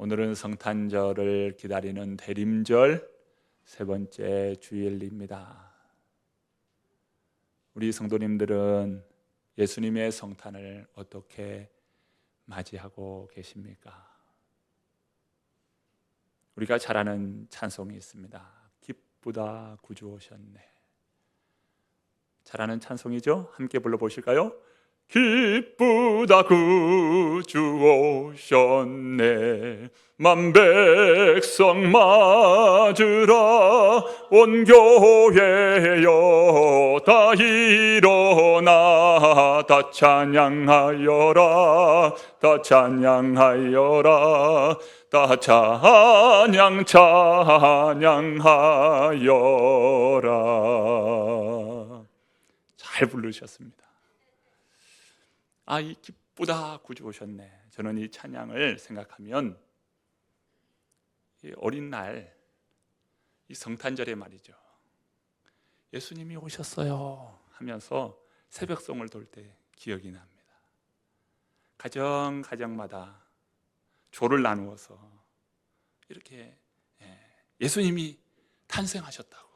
오늘은 성탄절을 기다리는 대림절 세 번째 주일입니다. 우리 성도님들은 예수님의 성탄을 어떻게 맞이하고 계십니까? 우리가 잘 아는 찬송이 있습니다. 기쁘다 구주 오셨네. 잘 아는 찬송이죠? 함께 불러보실까요? 기쁘다 구주 오셨네. 만백성 맞으라. 온 교회여 다 일어나. 다 찬양하여라. 다 찬양하여라. 다 찬양하여라. 잘 부르셨습니다. 이 기쁘다 구주 오셨네. 저는 이 찬양을 생각하면 이 어린 날, 이 성탄절에 말이죠. 예수님이 오셨어요 하면서 새벽송을 돌 때 기억이 납니다. 가정마다 조를 나누어서 이렇게 예수님이 탄생하셨다고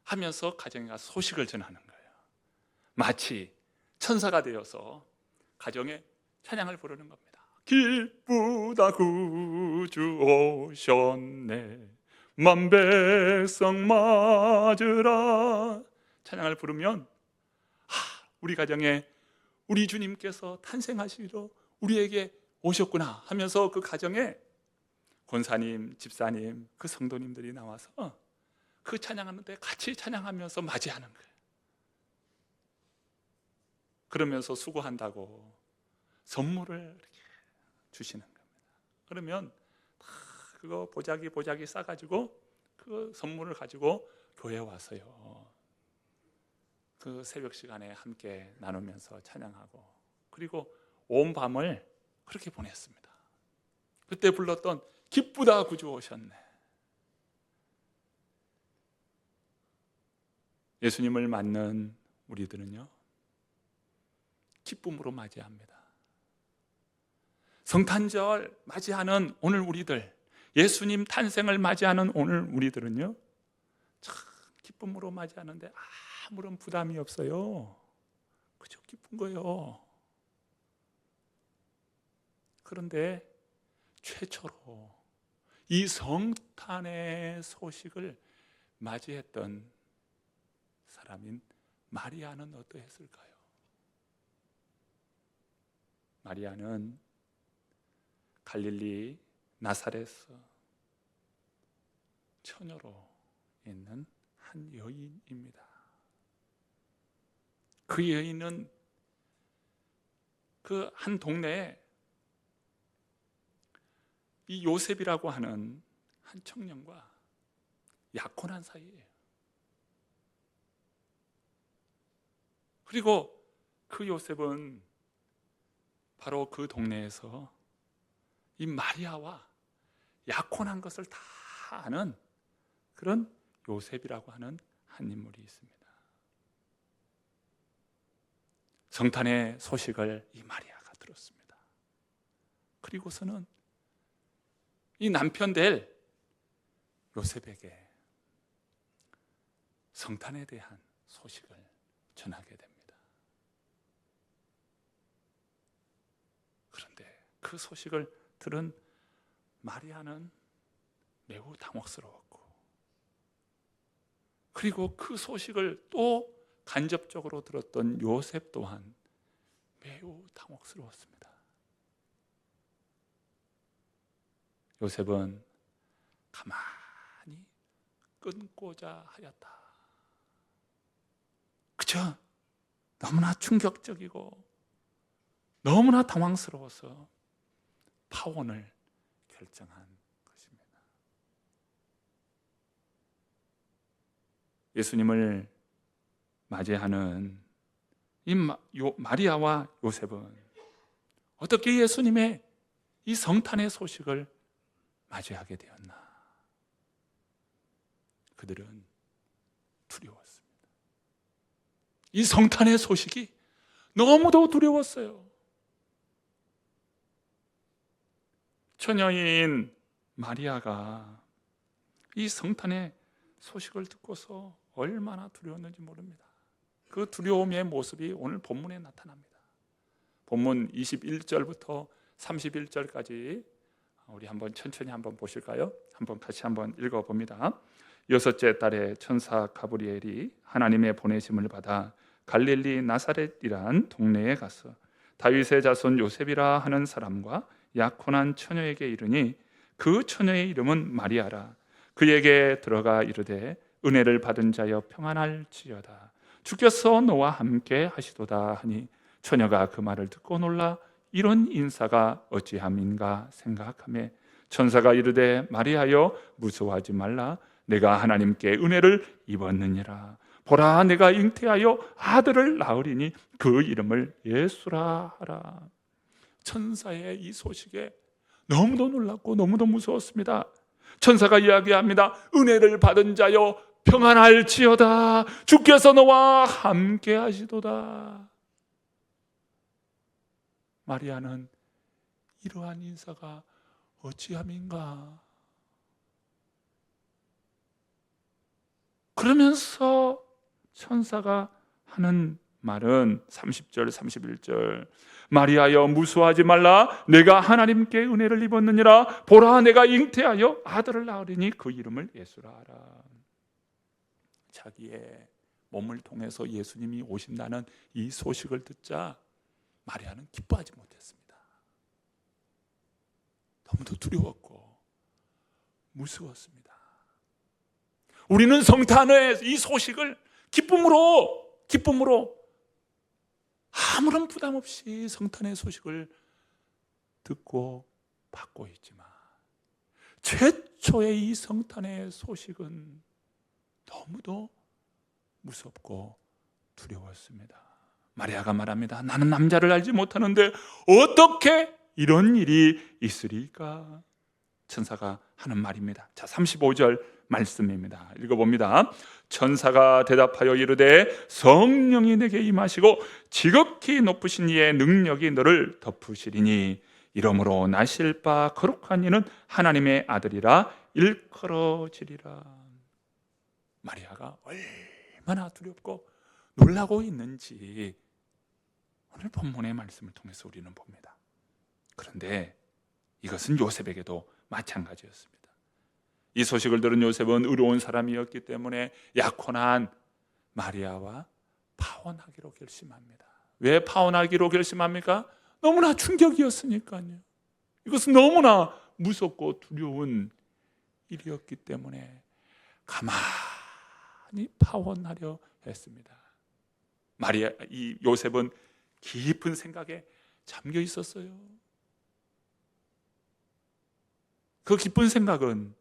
하면서 가정에 가서 소식을 전하는 거예요. 마치 천사가 되어서 가정에 찬양을 부르는 겁니다. 기쁘다 구주 오셨네. 만백성 맞으라. 찬양을 부르면 우리 가정에 우리 주님께서 탄생하시러 우리에게 오셨구나 하면서 그 가정에 권사님, 집사님, 그 성도님들이 나와서 그 찬양하는데 같이 찬양하면서 맞이하는 거예요. 그러면서 수고한다고 선물을 이렇게 주시는 겁니다. 그러면 그거 보자기 싸가지고 그 선물을 가지고 교회에 와서요, 그 새벽 시간에 함께 나누면서 찬양하고, 그리고 온 밤을 그렇게 보냈습니다. 그때 불렀던 기쁘다 구주 오셨네. 예수님을 맞는 우리들은요, 기쁨으로 맞이합니다. 성탄절 맞이하는 오늘 우리들, 예수님 탄생을 맞이하는 오늘 우리들은요, 참 기쁨으로 맞이하는데 아무런 부담이 없어요. 그저 기쁜 거예요. 그런데 최초로 이 성탄의 소식을 맞이했던 사람인 마리아는 어떠했을까요? 마리아는 갈릴리 나사렛에서 처녀로 있는 한 여인입니다. 그 여인은 그 한 동네에 이 요셉이라고 하는 한 청년과 약혼한 사이예요. 그리고 그 요셉은 바로 그 동네에서 이 마리아와 약혼한 것을 다 아는 그런 요셉이라고 하는 한 인물이 있습니다. 성탄의 소식을 이 마리아가 들었습니다. 그리고서는 이 남편 될 요셉에게 성탄에 대한 소식을 전하게 됩니다. 그런데 그 소식을 들은 마리아는 매우 당혹스러웠고, 그리고 그 소식을 또 간접적으로 들었던 요셉 또한 매우 당혹스러웠습니다. 요셉은 가만히 끊고자 하였다. 그저 너무나 충격적이고 너무나 당황스러워서 파혼을 결정한 것입니다. 예수님을 맞이하는 이 마리아와 요셉은 어떻게 예수님의 이 성탄의 소식을 맞이하게 되었나? 그들은 두려웠습니다. 이 성탄의 소식이 너무도 두려웠어요. 처녀인 마리아가 이 성탄의 소식을 듣고서 얼마나 두려웠는지 모릅니다. 그 두려움의 모습이 오늘 본문에 나타납니다. 본문 21절부터 31절까지 우리 한번 천천히 한번 보실까요? 한번 같이 한번 읽어봅니다. 여섯째 달에 천사 가브리엘이 하나님의 보내심을 받아 갈릴리 나사렛이란 동네에 가서 다윗의 자손 요셉이라 하는 사람과 약혼한 처녀에게 이르니 그 처녀의 이름은 마리아라. 그에게 들어가 이르되 은혜를 받은 자여 평안할지어다. 주께서 너와 함께 하시도다 하니 처녀가 그 말을 듣고 놀라 이런 인사가 어찌함인가 생각하며 천사가 이르되 마리아여 무서워하지 말라. 내가 하나님께 은혜를 입었느니라. 보라 내가 잉태하여 아들을 낳으리니 그 이름을 예수라 하라. 천사의 이 소식에 너무도 놀랐고 너무도 무서웠습니다. 천사가 이야기합니다. 은혜를 받은 자여 평안할지어다. 주께서 너와 함께 하시도다. 마리아는 이러한 인사가 어찌함인가. 그러면서 천사가 하는 말은 30절 31절 마리아여 무수하지 말라. 내가 하나님께 은혜를 입었느니라. 보라 내가 잉태하여 아들을 낳으리니 그 이름을 예수라 하라. 자기의 몸을 통해서 예수님이 오신다는 이 소식을 듣자 마리아는 기뻐하지 못했습니다. 너무도 두려웠고 무서웠습니다. 우리는 성탄의 이 소식을 기쁨으로 아무런 부담 없이 성탄의 소식을 듣고 받고 있지만 최초의 이 성탄의 소식은 너무도 무섭고 두려웠습니다. 마리아가 말합니다. 나는 남자를 알지 못하는데 어떻게 이런 일이 있으리까? 천사가 하는 말입니다. 자, 35절 말씀입니다. 읽어봅니다. 천사가 대답하여 이르되 성령이 내게 임하시고 지극히 높으신 이의 능력이 너를 덮으시리니 이러므로 나실 바 거룩한 이는 하나님의 아들이라 일컬어지리라. 마리아가 얼마나 두렵고 놀라고 있는지 오늘 본문의 말씀을 통해서 우리는 봅니다. 그런데 이것은 요셉에게도 마찬가지였습니다. 이 소식을 들은 요셉은 의로운 사람이었기 때문에 약혼한 마리아와 파혼하기로 결심합니다. 왜 파혼하기로 결심합니까? 너무나 충격이었으니까요. 이것은 너무나 무섭고 두려운 일이었기 때문에 가만히 파혼하려 했습니다. 이 요셉은 깊은 생각에 잠겨 있었어요. 그 깊은 생각은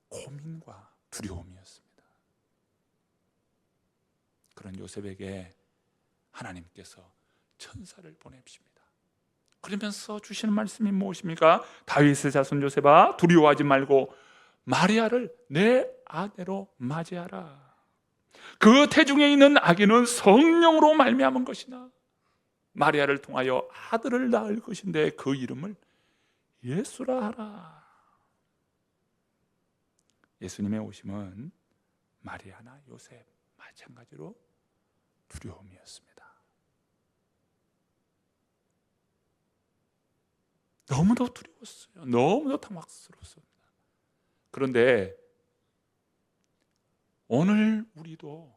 고민과 두려움이었습니다. 그런 요셉에게 하나님께서 천사를 보내십니다. 그러면서 주시는 말씀이 무엇입니까? 다윗의 자손 요셉아 두려워하지 말고 마리아를 내 아내로 맞이하라. 그 태중에 있는 아기는 성령으로 말미암은 것이나 마리아를 통하여 아들을 낳을 것인데 그 이름을 예수라 하라. 예수님의 오심은 마리아나 요셉 마찬가지로 두려움이었습니다. 너무도 두려웠어요. 너무도 당황스러웠습니다. 그런데 오늘 우리도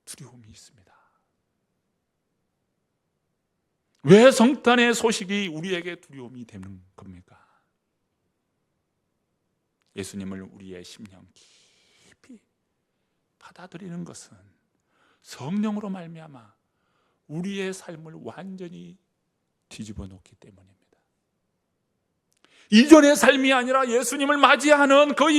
두려움이 있습니다. 왜 성탄의 소식이 우리에게 두려움이 되는 겁니까? 예수님을 우리의 심령 깊이 받아들이는 것은 성령으로 말미암아 우리의 삶을 완전히 뒤집어 놓기 때문입니다. 이전의 삶이 아니라 예수님을 맞이하는 그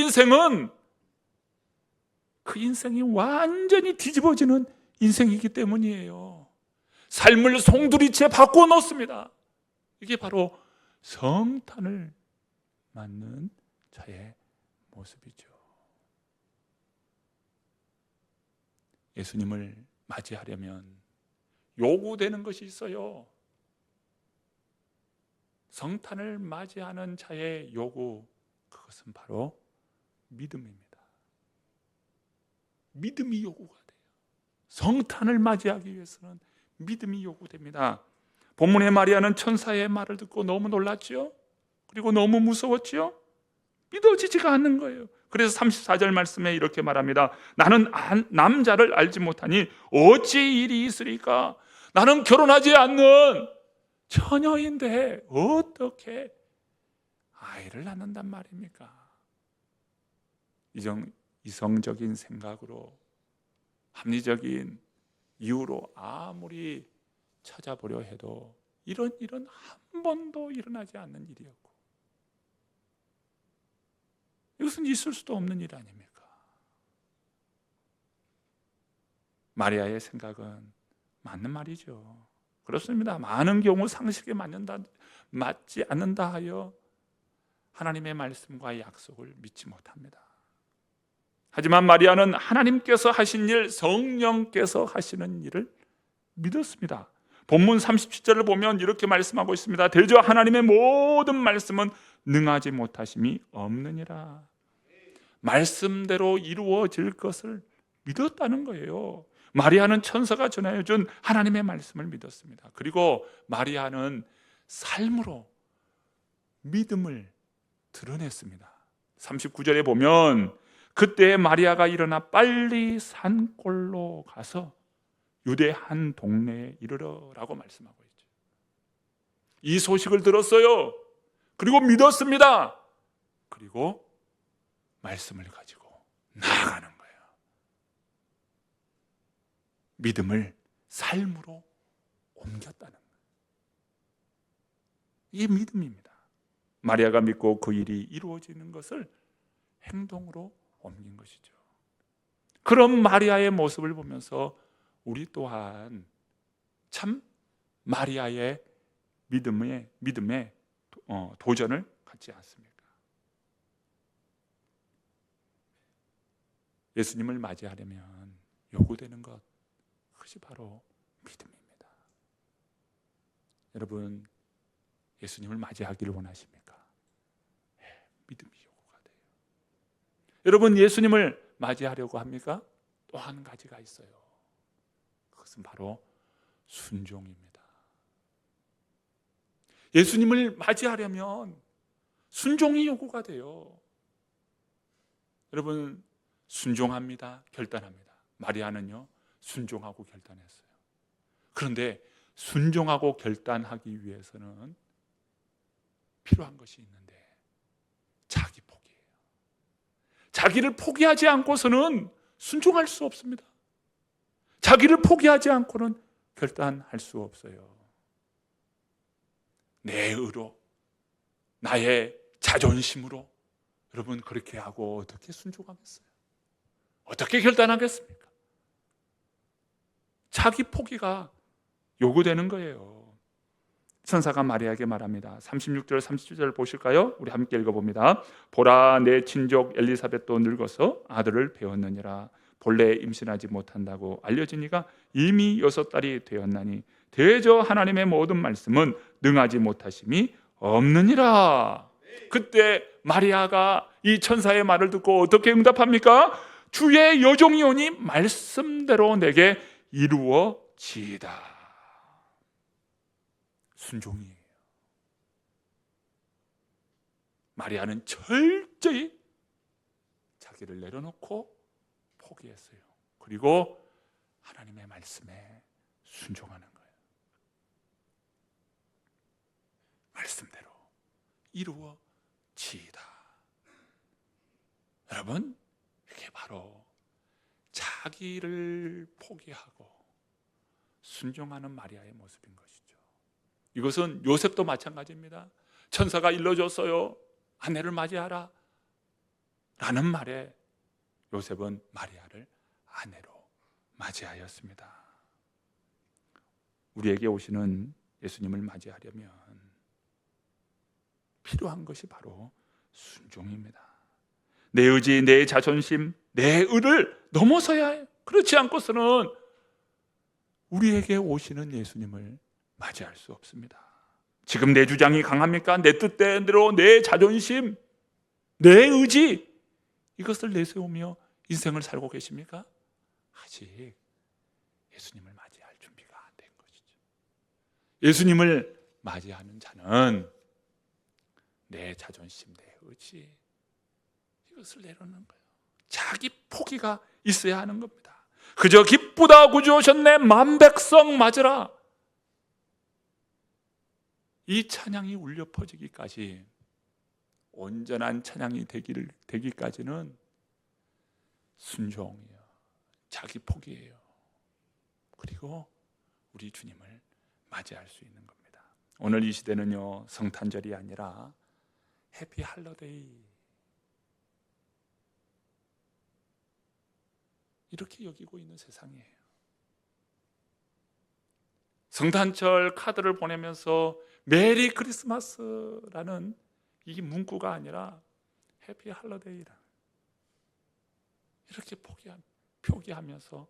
인생이 완전히 뒤집어지는 인생이기 때문이에요. 삶을 송두리째 바꾸어 놓습니다. 이게 바로 성탄을 맞는 자의 모습이죠. 예수님을 맞이하려면 요구되는 것이 있어요. 성탄을 맞이하는 자의 요구, 그것은 바로 믿음입니다. 믿음이 요구가 돼요. 성탄을 맞이하기 위해서는 믿음이 요구됩니다. 본문의 마리아는 천사의 말을 듣고 너무 놀랐지요. 그리고 너무 무서웠지요. 믿어지지가 않는 거예요. 그래서 34절 말씀에 이렇게 말합니다. 나는 남자를 알지 못하니 어찌 일이 있으리까? 나는 결혼하지 않는 처녀인데 어떻게 아이를 낳는단 말입니까? 이성적인 생각으로, 합리적인 이유로 아무리 찾아보려 해도 이런 일은 한 번도 일어나지 않는 일이었고, 이것은 있을 수도 없는 일 아닙니까? 마리아의 생각은 맞는 말이죠. 그렇습니다. 많은 경우 상식에 맞지 않는다 하여 하나님의 말씀과 약속을 믿지 못합니다. 하지만 마리아는 하나님께서 하신 일, 성령께서 하시는 일을 믿었습니다. 본문 37절을 보면 이렇게 말씀하고 있습니다. 대저 하나님의 모든 말씀은 능하지 못하심이 없느니라. 말씀대로 이루어질 것을 믿었다는 거예요. 마리아는 천사가 전하여 준 하나님의 말씀을 믿었습니다. 그리고 마리아는 삶으로 믿음을 드러냈습니다. 39절에 보면 그때 마리아가 일어나 빨리 산골로 가서 유대 한 동네에 이르러라고 말씀하고 있죠. 이 소식을 들었어요. 그리고 믿었습니다. 그리고 말씀을 가지고 나아가는 거예요. 믿음을 삶으로 옮겼다는 거예요. 이게 믿음입니다. 마리아가 믿고 그 일이 이루어지는 것을 행동으로 옮긴 것이죠. 그런 마리아의 모습을 보면서 우리 또한 참 마리아의 믿음에 도전을 갖지 않습니까? 예수님을 맞이하려면 요구되는 것, 그것이 바로 믿음입니다. 여러분, 예수님을 맞이하기를 원하십니까? 믿음이 요구가 돼요. 여러분, 예수님을 맞이하려고 합니까? 또 한 가지가 있어요. 그것은 바로 순종입니다. 예수님을 맞이하려면 순종이 요구가 돼요. 여러분, 순종합니다. 결단합니다. 마리아는요, 순종하고 결단했어요. 그런데 순종하고 결단하기 위해서는 필요한 것이 있는데 자기 포기예요. 자기를 포기하지 않고서는 순종할 수 없습니다. 자기를 포기하지 않고는 결단할 수 없어요. 내 의로, 나의 자존심으로 여러분 그렇게 하고 어떻게 순종하겠어요? 어떻게 결단하겠습니까? 자기 포기가 요구되는 거예요. 천사가 마리아에게 말합니다. 36절 37절 보실까요? 우리 함께 읽어봅니다. 보라, 내 친족 엘리사벳도 늙어서 아들을 배웠느니라. 본래 임신하지 못한다고 알려지니가 이미 6달이 되었나니 대저 하나님의 모든 말씀은 능하지 못하심이 없느니라. 그때 마리아가 이 천사의 말을 듣고 어떻게 응답합니까? 주의 여종이 오니 말씀대로 내게 이루어지이다. 순종이에요. 마리아는 철저히 자기를 내려놓고 포기했어요. 그리고 하나님의 말씀에 순종하는 거예요. 말씀대로 이루어지이다. 여러분, 이게 바로 자기를 포기하고 순종하는 마리아의 모습인 것이죠. 이것은 요셉도 마찬가지입니다. 천사가 일러줬어요. 아내를 맞이하라 라는 말에 요셉은 마리아를 아내로 맞이하였습니다. 우리에게 오시는 예수님을 맞이하려면 필요한 것이 바로 순종입니다. 내 의지, 내 자존심, 내 의를 넘어서야 해요. 그렇지 않고서는 우리에게 오시는 예수님을 맞이할 수 없습니다. 지금 내 주장이 강합니까? 내 뜻대로 내 자존심, 내 의지, 이것을 내세우며 인생을 살고 계십니까? 아직 예수님을 맞이할 준비가 안 된 것이죠. 예수님을 맞이하는 자는 내 자존심, 내 의지, 이것을 내려놓는 거예요. 자기 포기가 있어야 하는 겁니다. 그저 기쁘다 구주오셨네 만백성 맞으라, 이 찬양이 울려 퍼지기까지, 온전한 찬양이 되기까지는 순종이에요. 자기 포기예요. 그리고 우리 주님을 맞이할 수 있는 겁니다. 오늘 이 시대는요, 성탄절이 아니라 해피 할러데이 이렇게 여기고 있는 세상이에요. 성탄절 카드를 보내면서 메리 크리스마스라는 이 문구가 아니라 해피 할러데이라 이렇게 표기하면서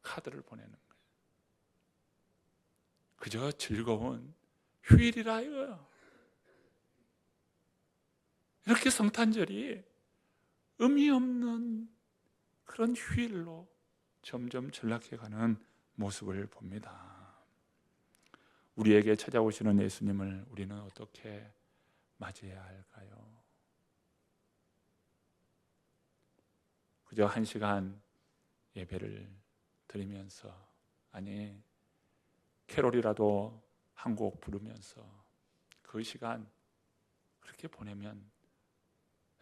카드를 보내는 거예요. 그저 즐거운 휴일이라 이거예요. 이렇게 성탄절이 의미 없는 그런 휴일로 점점 전락해가는 모습을 봅니다. 우리에게 찾아오시는 예수님을 우리는 어떻게 맞이해야 할까요? 그저 1시간 예배를 드리면서, 아니 캐롤이라도 한 곡 부르면서 그 시간 그렇게 보내면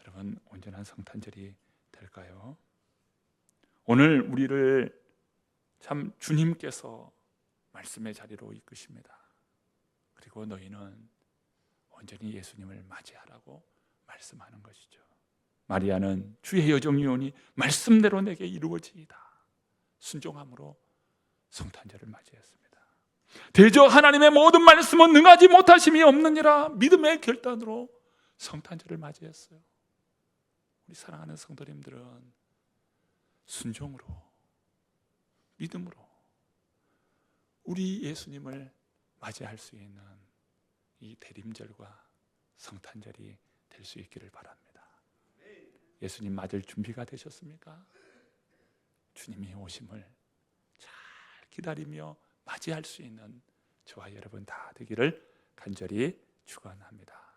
여러분 온전한 성탄절이 될까요? 오늘 우리를 참 주님께서 말씀의 자리로 이끄십니다. 그리고 너희는 온전히 예수님을 맞이하라고 말씀하는 것이죠. 마리아는 주의 여정이오니 말씀대로 내게 이루어지이다, 순종함으로 성탄절을 맞이했습니다. 대저 하나님의 모든 말씀은 능하지 못하심이 없느니라 믿음의 결단으로 성탄절을 맞이했어요. 우리 사랑하는 성도님들은 순종으로, 믿음으로 우리 예수님을 맞이할 수 있는 이 대림절과 성탄절이 될 수 있기를 바랍니다. 예수님 맞을 준비가 되셨습니까? 주님이 오심을 잘 기다리며 맞이할 수 있는 저와 여러분 다 되기를 간절히 축원합니다.